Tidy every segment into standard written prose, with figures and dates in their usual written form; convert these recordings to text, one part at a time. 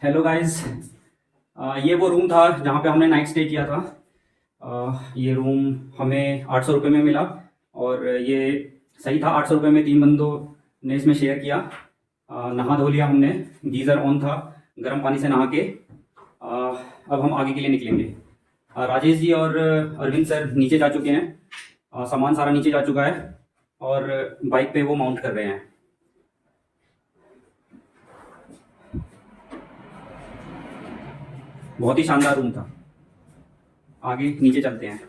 Hello guys. ये वो room था जहाँ पे हमने नाइट स्टे किया था। ये रूम हमें 800 रुपये में मिला और ये सही था। 800 रुपये में 3 बंदों ने इसमें शेयर किया। नहा धो लिया हमने, गीज़र ऑन था, गर्म पानी से नहा के। अब हम आगे के लिए निकलेंगे। राजेश जी और अरविंद सर नीचे जा चुके हैं। सामान सारा नीचे जा चुका है और बाइक पे वो माउंट कर रहे हैं। बहुत ही शानदार रूम था। आगे नीचे चलते हैं।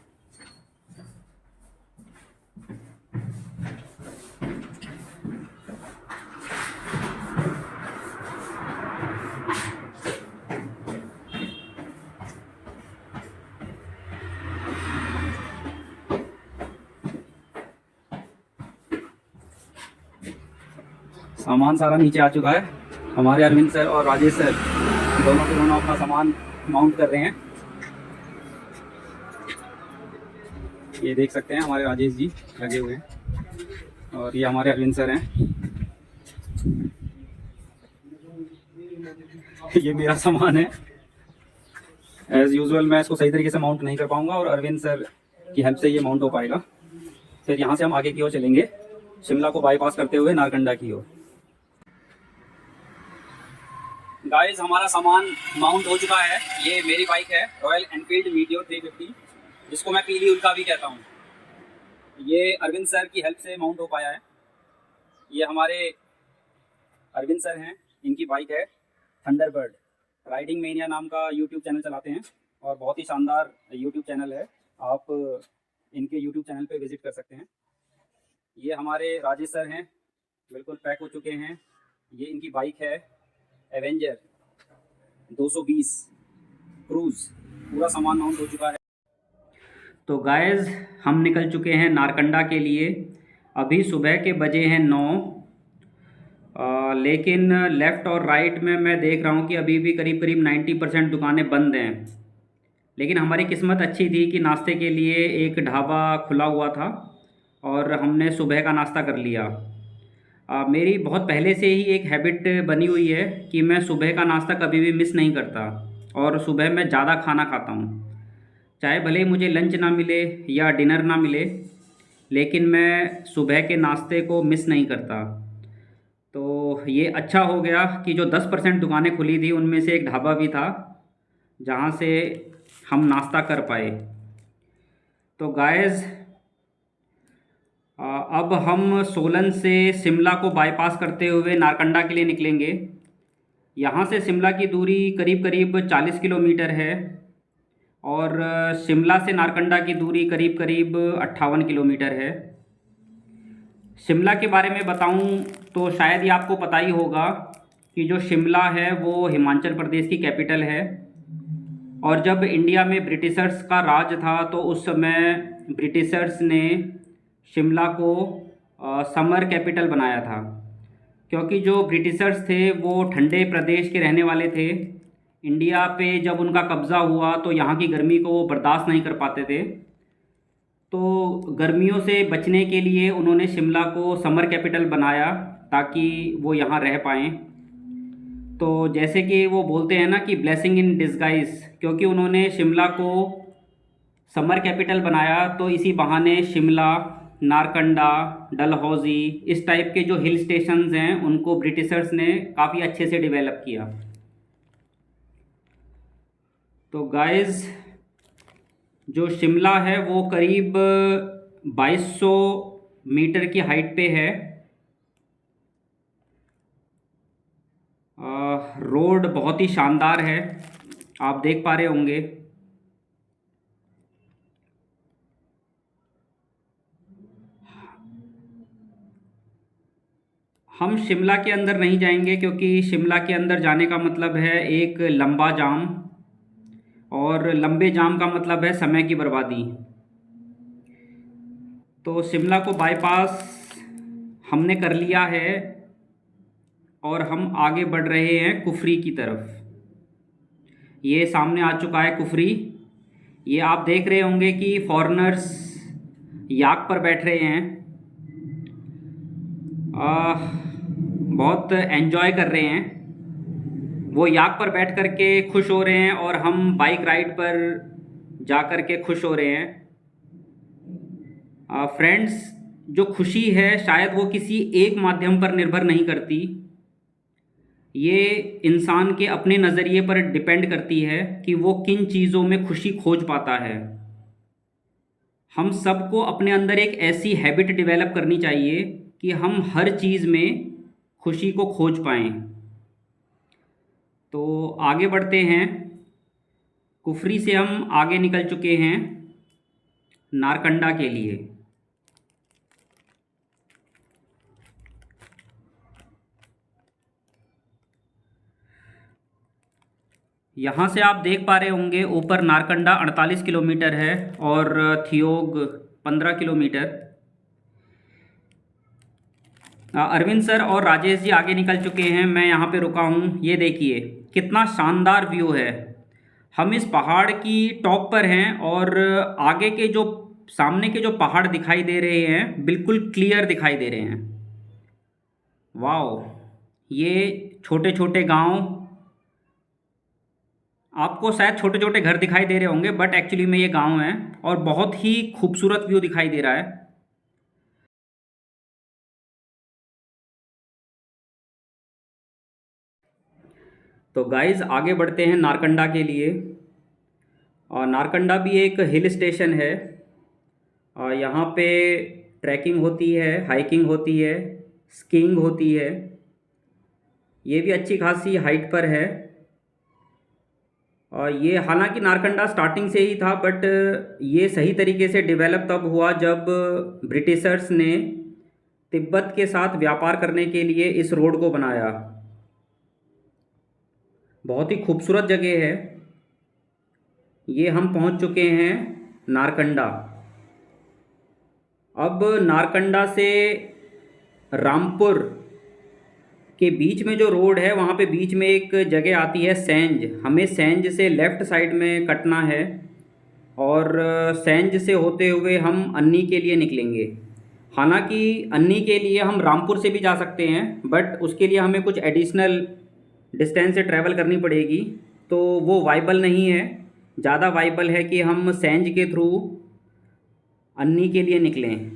सामान सारा नीचे आ चुका है। हमारे अरविंद सर और राजेश सर दोनों के दोनों अपना सामान माउंट कर रहे हैं। ये देख सकते हैं हमारे राजेश जी लगे हुए हैं और ये हमारे अरविंद सर हैं। ये मेरा सामान है। एज़ यूजुअल मैं इसको सही तरीके से माउंट नहीं कर पाऊंगा और अरविंद सर की हेल्प से ये माउंट हो पाएगा। फिर यहाँ से हम आगे की ओर चलेंगे, शिमला को बाईपास करते हुए नारकंडा की ओर। गाइस, हमारा सामान माउंट हो चुका है। ये मेरी बाइक है, रॉयल एनफील्ड मीटियोर 350, जिसको मैं पीली उल्का भी कहता हूँ। ये अरविंद सर की हेल्प से माउंट हो पाया है। ये हमारे अरविंद सर हैं, इनकी बाइक है थंडरबर्ड। राइडिंग मेनिया नाम का यूट्यूब चैनल चलाते हैं और बहुत ही शानदार यूट्यूब चैनल है। आप इनके यूट्यूब चैनल पे विज़िट कर सकते हैं। ये हमारे राजेश सर हैं, बिल्कुल पैक हो चुके हैं। ये इनकी बाइक है एवेंजर 220 क्रूज़। पूरा सामान माउंट हो चुका है। तो गाइस, हम निकल चुके हैं नारकंडा के लिए। अभी सुबह के बजे हैं 9। लेकिन लेफ़्ट और राइट में मैं देख रहा हूँ कि अभी भी करीब करीब 90% दुकानें बंद हैं। लेकिन हमारी किस्मत अच्छी थी कि नाश्ते के लिए एक ढाबा खुला हुआ था और हमने सुबह का नाश्ता कर लिया। मेरी बहुत पहले से ही एक हैबिट बनी हुई है कि मैं सुबह का नाश्ता कभी भी मिस नहीं करता और सुबह मैं ज़्यादा खाना खाता हूँ। चाहे भले ही मुझे लंच ना मिले या डिनर ना मिले, लेकिन मैं सुबह के नाश्ते को मिस नहीं करता। तो ये अच्छा हो गया कि जो 10% दुकानें खुली थी उनमें से एक ढाबा भी था जहाँ से हम नाश्ता कर पाए। तो गाइस, अब हम सोलन से शिमला को बाईपास करते हुए नारकंडा के लिए निकलेंगे। यहाँ से शिमला की दूरी करीब करीब 40 किलोमीटर है और शिमला से नारकंडा की दूरी करीब करीब 58 किलोमीटर है। शिमला के बारे में बताऊं तो शायद ये आपको पता ही होगा कि जो शिमला है वो हिमाचल प्रदेश की कैपिटल है। और जब इंडिया में ब्रिटिशर्स का राज था तो उस समय ब्रिटिशर्स ने शिमला को समर कैपिटल बनाया था, क्योंकि जो ब्रिटिशर्स थे वो ठंडे प्रदेश के रहने वाले थे। इंडिया पे जब उनका कब्ज़ा हुआ तो यहाँ की गर्मी को वो बर्दाश्त नहीं कर पाते थे। तो गर्मियों से बचने के लिए उन्होंने शिमला को समर कैपिटल बनाया ताकि वो यहाँ रह पाएँ। तो जैसे कि वो बोलते हैं ना कि ब्लेसिंग इन डिस्गाइज, क्योंकि उन्होंने शिमला को समर कैपिटल बनाया तो इसी बहाने शिमला, नारकंडा, डलहौजी, इस टाइप के जो हिल स्टेशंस हैं उनको ब्रिटिशर्स ने काफ़ी अच्छे से डेवलप किया। तो गाइस, जो शिमला है वो करीब 2200 मीटर की हाइट पे है। रोड बहुत ही शानदार है, आप देख पा रहे होंगे। हम शिमला के अंदर नहीं जाएंगे क्योंकि शिमला के अंदर जाने का मतलब है एक लंबा जाम, और लंबे जाम का मतलब है समय की बर्बादी। तो शिमला को बाईपास हमने कर लिया है और हम आगे बढ़ रहे हैं कुफरी की तरफ। ये सामने आ चुका है कुफरी। ये आप देख रहे होंगे कि फॉरेनर्स याक पर बैठ रहे हैं, बहुत एंजॉय कर रहे हैं। वो याक पर बैठ कर के खुश हो रहे हैं और हम बाइक राइड पर जा कर के खुश हो रहे हैं। फ्रेंड्स, जो खुशी है शायद वो किसी एक माध्यम पर निर्भर नहीं करती, ये इंसान के अपने नज़रिए पर डिपेंड करती है कि वो किन चीज़ों में खुशी खोज पाता है। हम सबको अपने अंदर एक ऐसी हैबिट डेवलप करनी चाहिए कि हम हर चीज़ में खुशी को खोज पाएँ। तो आगे बढ़ते हैं। कुफरी से हम आगे निकल चुके हैं नारकंडा के लिए। यहाँ से आप देख पा रहे होंगे ऊपर नारकंडा 48 किलोमीटर है और थियोग 15 किलोमीटर। अरविंद सर और राजेश जी आगे निकल चुके हैं, मैं यहाँ पे रुका हूँ। ये देखिए कितना शानदार व्यू है। हम इस पहाड़ की टॉप पर हैं और आगे के जो सामने के जो पहाड़ दिखाई दे रहे हैं बिल्कुल क्लियर दिखाई दे रहे हैं। वाओ, ये छोटे छोटे गांव, आपको शायद छोटे छोटे घर दिखाई दे रहे होंगे बट एक्चुअली में ये गांव है और बहुत ही खूबसूरत व्यू दिखाई दे रहा है। तो गाइस आगे बढ़ते हैं नारकंडा के लिए। और नारकंडा भी एक हिल स्टेशन है और यहाँ पे ट्रैकिंग होती है, हाइकिंग होती है, स्कीइंग होती है। ये भी अच्छी खासी हाइट पर है। और ये हालांकि नारकंडा स्टार्टिंग से ही था बट ये सही तरीके से डेवलप तब हुआ जब ब्रिटिशर्स ने तिब्बत के साथ व्यापार करने के लिए इस रोड को बनाया। बहुत ही खूबसूरत जगह है। ये हम पहुंच चुके हैं नारकंडा। अब नारकंडा से रामपुर के बीच में जो रोड है वहाँ पे बीच में एक जगह आती है सेंज। हमें सेंज से लेफ़्ट साइड में कटना है और सेंज से होते हुए हम अन्नी के लिए निकलेंगे। हालांकि अन्नी के लिए हम रामपुर से भी जा सकते हैं बट उसके लिए हमें कुछ एडिशनल डिस्टेंस से ट्रैवल करनी पड़ेगी, तो वो वाइबल नहीं है। ज़्यादा वाइबल है कि हम सेंज के थ्रू अन्नी के लिए निकलें।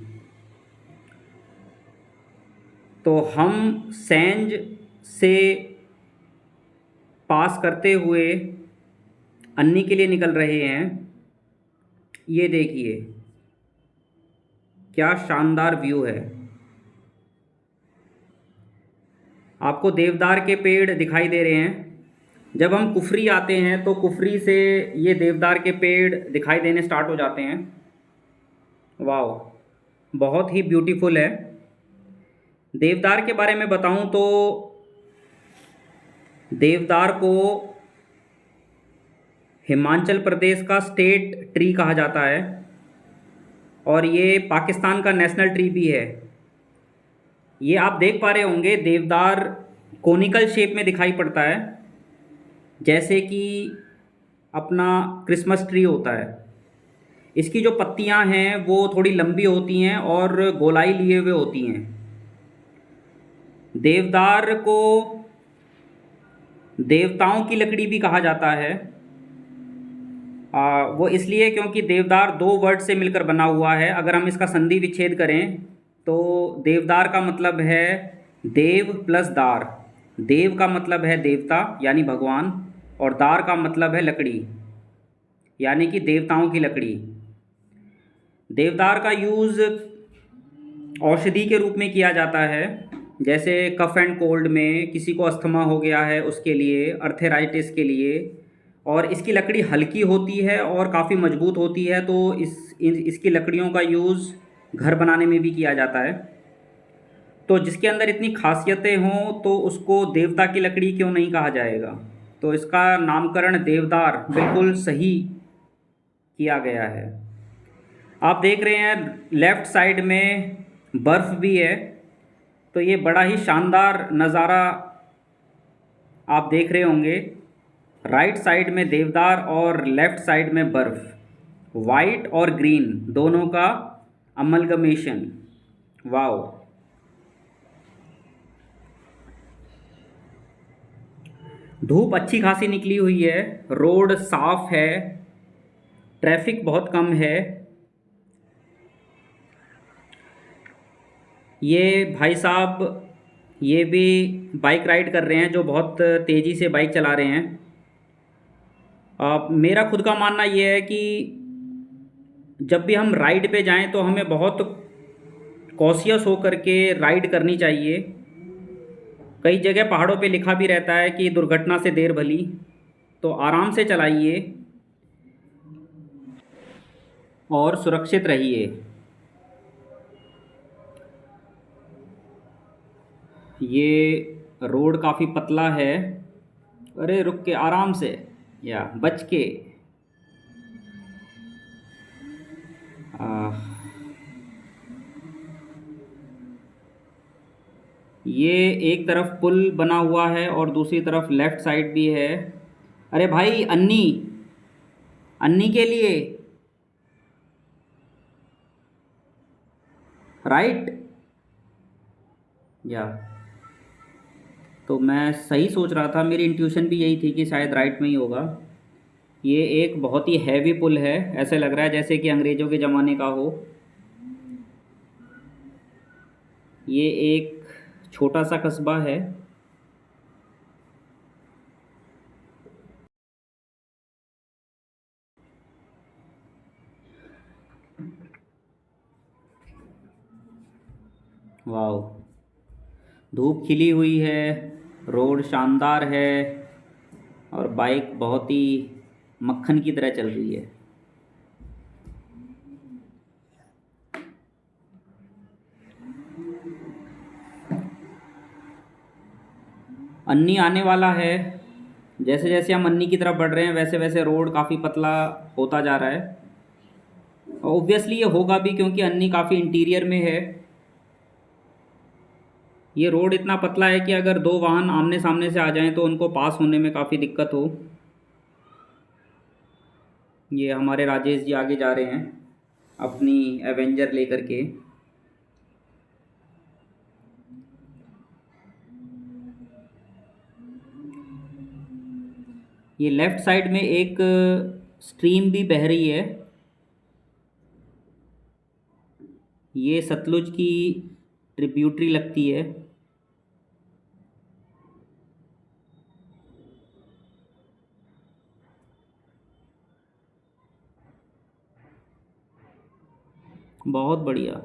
तो हम सेंज से पास करते हुए अन्नी के लिए निकल रहे हैं। ये देखिए क्या शानदार व्यू है। आपको देवदार के पेड़ दिखाई दे रहे हैं। जब हम कुफरी आते हैं तो कुफरी से ये देवदार के पेड़ दिखाई देने स्टार्ट हो जाते हैं। वाह, बहुत ही ब्यूटीफुल है। देवदार के बारे में बताऊं तो देवदार को हिमाचल प्रदेश का स्टेट ट्री कहा जाता है और ये पाकिस्तान का नेशनल ट्री भी है। ये आप देख पा रहे होंगे देवदार कोनिकल शेप में दिखाई पड़ता है, जैसे कि अपना क्रिसमस ट्री होता है। इसकी जो पत्तियां हैं वो थोड़ी लंबी होती हैं और गोलाई लिए हुए होती हैं। देवदार को देवताओं की लकड़ी भी कहा जाता है। वो इसलिए क्योंकि देवदार दो वर्ड से मिलकर बना हुआ है। अगर हम इसका संधि विच्छेद करें तो देवदार का मतलब है देव प्लस दार। देव का मतलब है देवता यानी भगवान और दार का मतलब है लकड़ी यानी कि देवताओं की लकड़ी। देवदार का यूज़ औषधि के रूप में किया जाता है, जैसे कफ एंड कोल्ड में किसी को अस्थमा हो गया है उसके लिए, अर्थेराइटिस के लिए। और इसकी लकड़ी हल्की होती है और काफ़ी मजबूत होती है, तो इसकी लकड़ियों का यूज़ घर बनाने में भी किया जाता है। तो जिसके अंदर इतनी खासियतें हों तो उसको देवता की लकड़ी क्यों नहीं कहा जाएगा। तो इसका नामकरण देवदार बिल्कुल सही किया गया है। आप देख रहे हैं लेफ़्ट साइड में बर्फ़ भी है, तो ये बड़ा ही शानदार नज़ारा आप देख रहे होंगे। राइट साइड में देवदार और लेफ़्ट साइड में बर्फ़, वाइट और ग्रीन दोनों का अमलगमेशन। वाओ। धूप अच्छी खासी निकली हुई है, रोड साफ है, ट्रैफिक बहुत कम है। ये भाई साहब ये भी बाइक राइड कर रहे हैं, जो बहुत तेज़ी से बाइक चला रहे हैं। मेरा खुद का मानना ये है कि जब भी हम राइड पे जाएं तो हमें बहुत कॉशियस होकर के राइड करनी चाहिए। कई जगह पहाड़ों पे लिखा भी रहता है कि दुर्घटना से देर भली, तो आराम से चलाइए और सुरक्षित रहिए। ये रोड काफ़ी पतला है। अरे रुक के आराम से, या बच के। आ, ये एक तरफ पुल बना हुआ है और दूसरी तरफ लेफ़्ट साइड भी है। अरे भाई, अन्नी अन्नी के लिए राइट, या तो मैं सही सोच रहा था, मेरी इंट्यूशन भी यही थी कि शायद राइट में ही होगा। ये एक बहुत ही हैवी पुल है, ऐसे लग रहा है जैसे कि अंग्रेज़ों के ज़माने का हो। ये एक छोटा सा कस्बा है। वाह, धूप खिली हुई है, रोड शानदार है और बाइक बहुत ही मक्खन की तरह चल रही है। अन्नी आने वाला है। जैसे जैसे हम अन्नी की तरफ बढ़ रहे हैं वैसे वैसे रोड काफ़ी पतला होता जा रहा है। ऑब्वियसली ये होगा भी, क्योंकि अन्नी काफ़ी इंटीरियर में है। ये रोड इतना पतला है कि अगर दो वाहन आमने सामने से आ जाएं तो उनको पास होने में काफ़ी दिक्कत हो। ये हमारे राजेश जी आगे जा रहे हैं अपनी एवेंजर लेकर के। ये लेफ़्ट साइड में एक स्ट्रीम भी बह रही है। ये सतलुज की ट्रिब्यूटरी लगती है। बहुत बढ़िया।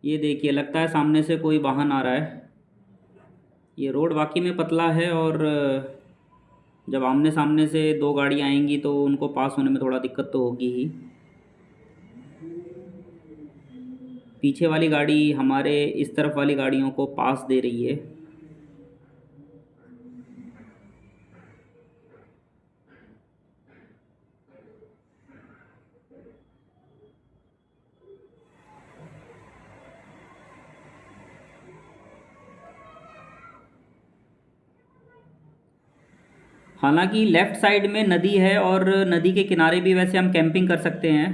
ये देखिए, लगता है सामने से कोई वाहन आ रहा है। ये रोड वाकई में पतला है और जब आमने सामने से दो गाड़ियाँ आएंगी तो उनको पास होने में थोड़ा दिक्कत तो होगी ही। पीछे वाली गाड़ी हमारे इस तरफ वाली गाड़ियों को पास दे रही है। हालांकि लेफ़्ट साइड में नदी है और नदी के किनारे भी वैसे हम कैंपिंग कर सकते हैं।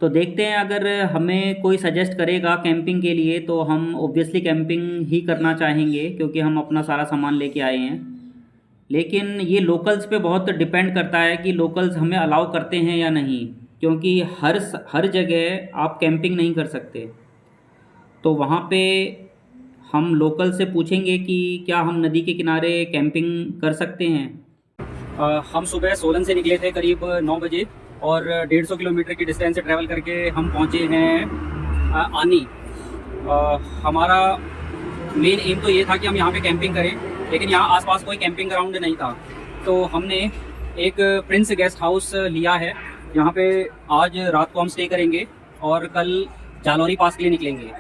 तो देखते हैं, अगर हमें कोई सजेस्ट करेगा कैंपिंग के लिए तो हम ऑब्वियसली कैंपिंग ही करना चाहेंगे, क्योंकि हम अपना सारा सामान लेके आए हैं। लेकिन ये लोकल्स पे बहुत डिपेंड करता है कि लोकल्स हमें अलाउ करते हैं या नहीं, क्योंकि हर जगह आप कैंपिंग नहीं कर सकते। तो वहाँ पे हम लोकल से पूछेंगे कि क्या हम नदी के किनारे कैंपिंग कर सकते हैं। हम सुबह सोलन से निकले थे करीब 9 बजे और 150 किलोमीटर की डिस्टेंस से ट्रैवल करके हम पहुँचे हैं आनी। हमारा मेन एम तो ये था कि हम यहाँ पे कैंपिंग करें, लेकिन यहाँ आसपास कोई कैंपिंग ग्राउंड नहीं था। तो हमने एक प्रिंस गेस्ट हाउस लिया है। यहाँ पे आज रात को हम स्टे करेंगे और कल जालौरी पास के लिए निकलेंगे।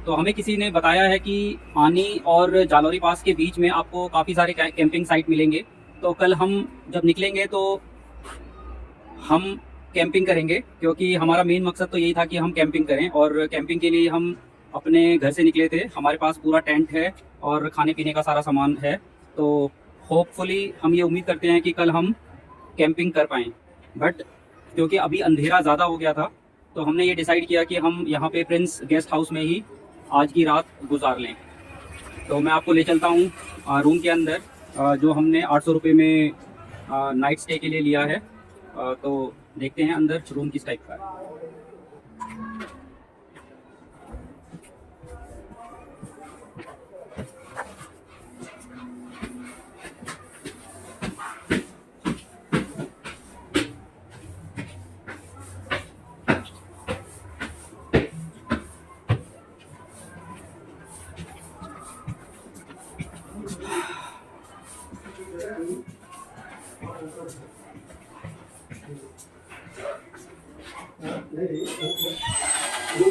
तो हमें किसी ने बताया है कि आनी और जालौरी पास के बीच में आपको काफ़ी सारे कैंपिंग साइट मिलेंगे। तो कल हम जब निकलेंगे तो हम कैंपिंग करेंगे, क्योंकि हमारा मेन मकसद तो यही था कि हम कैंपिंग करें। और कैंपिंग के लिए हम अपने घर से निकले थे। हमारे पास पूरा टेंट है और खाने पीने का सारा सामान है। तो होपफुली हम ये उम्मीद करते हैं कि कल हम कैंपिंग कर पाएँ। बट क्योंकि अभी अंधेरा ज़्यादा हो गया था तो हमने ये डिसाइड किया कि हम यहाँ पे प्रिंस गेस्ट हाउस में ही आज की रात गुजार लें। तो मैं आपको ले चलता हूँ रूम के अंदर, जो हमने 800 रुपये में नाइट स्टे के लिए लिया है। तो देखते हैं अंदर रूम किस टाइप का है।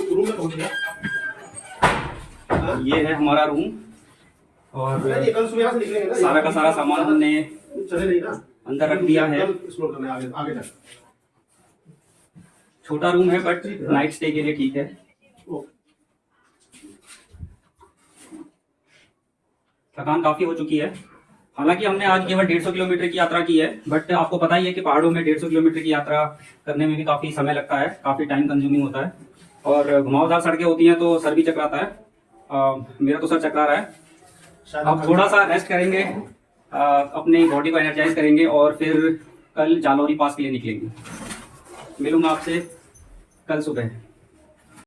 रूम में पहुंच गया। ये है हमारा रूम, और कल सुबह यहाँ से निकलेंगे ना, सारा का सारा सामान हमने चले नहीं ना, अंदर रख दिया है। कल एक्सप्लोर करने आगे आगे तक। छोटा रूम है बट नाइट स्टे के लिए ठीक है। थकान काफ़ी हो चुकी है। हालांकि हमने आज केवल 150 किलोमीटर की यात्रा की है, बट आपको पता ही है कि पहाड़ों में 150 किलोमीटर की यात्रा करने में भी काफ़ी समय लगता है, काफ़ी टाइम कंज्यूमिंग होता है, और घुमावदार सड़कें होती हैं तो सर भी चकराता है। मेरा तो सर चकरा रहा है। अब थोड़ा सा रेस्ट करेंगे, अपनी बॉडी को एनर्जाइज करेंगे, और फिर कल जालौरी पास के लिए निकलेंगे। मिलूंगा आपसे कल सुबह।